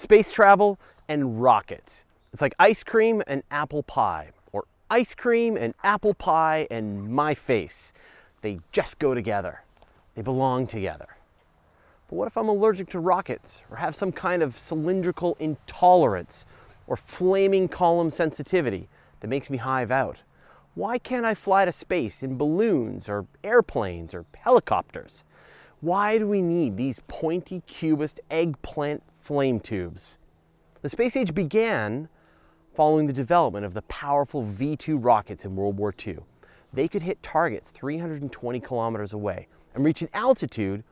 Space travel and rockets. It's like ice cream and apple pie, or ice cream and apple pie and my face. They just go together. They belong together. But what if I'm allergic to rockets, or have some kind of cylindrical intolerance, or flaming column sensitivity that makes me hive out? Why can't I fly to space in balloons, or airplanes, or helicopters? Why do we need these pointy cubist eggplant flame tubes? The space age began following the development of the powerful V-2 rockets in World War II. They could hit targets 320 kilometers away and reach an altitude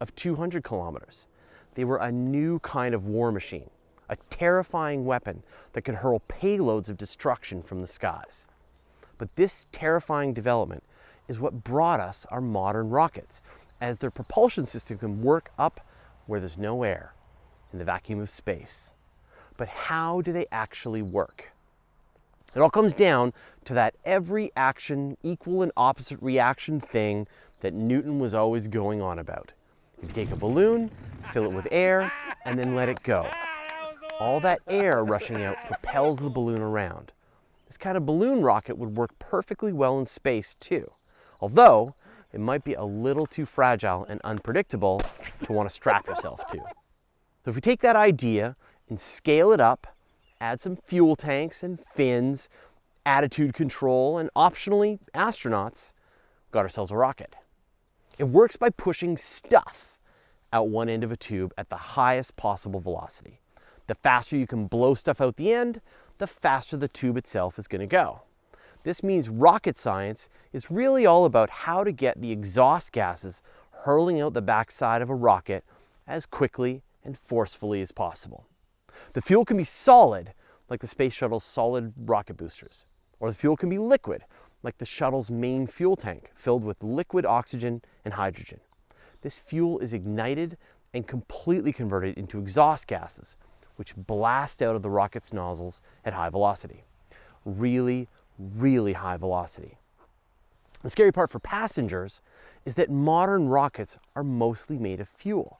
of 200 kilometers. They were a new kind of war machine, a terrifying weapon that could hurl payloads of destruction from the skies. But this terrifying development is what brought us our modern rockets, as their propulsion system can work up where there's no air, in the vacuum of space. But how do they actually work? It all comes down to that every action equal and opposite reaction thing that Newton was always going on about. If you take a balloon, fill it with air, and then let it go, all that air rushing out propels the balloon around. This kind of balloon rocket would work perfectly well in space too, although it might be a little too fragile and unpredictable to want to strap yourself to. So if we take that idea and scale it up, add some fuel tanks and fins, attitude control, and optionally astronauts, we've got ourselves a rocket. It works by pushing stuff out one end of a tube at the highest possible velocity. The faster you can blow stuff out the end, the faster the tube itself is going to go. This means rocket science is really all about how to get the exhaust gases hurling out the backside of a rocket as quickly and forcefully as possible. The fuel can be solid, like the space shuttle's solid rocket boosters, or the fuel can be liquid, like the shuttle's main fuel tank, filled with liquid oxygen and hydrogen. This fuel is ignited and completely converted into exhaust gases, which blast out of the rocket's nozzles at high velocity. Really high velocity. The scary part for passengers is that modern rockets are mostly made of fuel.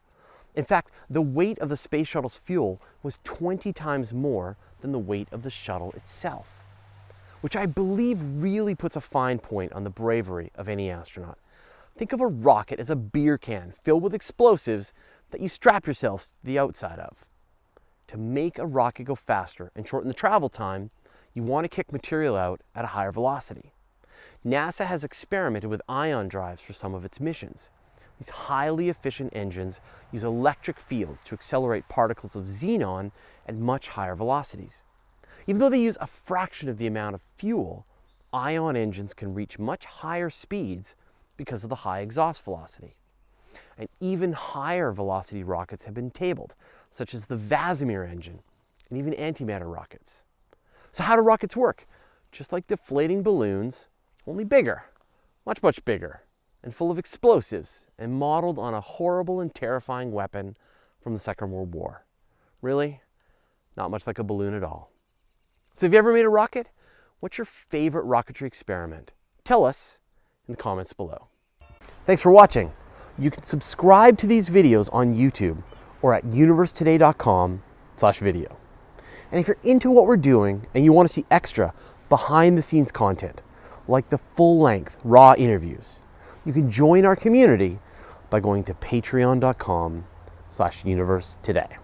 In fact, the weight of the space shuttle's fuel was 20 times more than the weight of the shuttle itself, which I believe really puts a fine point on the bravery of any astronaut. Think of a rocket as a beer can filled with explosives that you strap yourself to the outside of. To make a rocket go faster and shorten the travel time, you want to kick material out at a higher velocity. NASA has experimented with ion drives for some of its missions. These highly efficient engines use electric fields to accelerate particles of xenon at much higher velocities. Even though they use a fraction of the amount of fuel, ion engines can reach much higher speeds because of the high exhaust velocity. And even higher velocity rockets have been tabled, such as the Vasimir engine and even antimatter rockets. So how do rockets work? Just like deflating balloons, only bigger, much bigger, and full of explosives, and modeled on a horrible and terrifying weapon from the Second World War. Really? Not much like a balloon at all. So have you ever made a rocket? What's your favorite rocketry experiment? Tell us in the comments below. Thanks for watching. You can subscribe to these videos on YouTube or at universetoday.com/video. And if you're into what we're doing and you want to see extra behind the scenes content, like the full-length raw interviews, you can join our community by going to patreon.com/universetoday.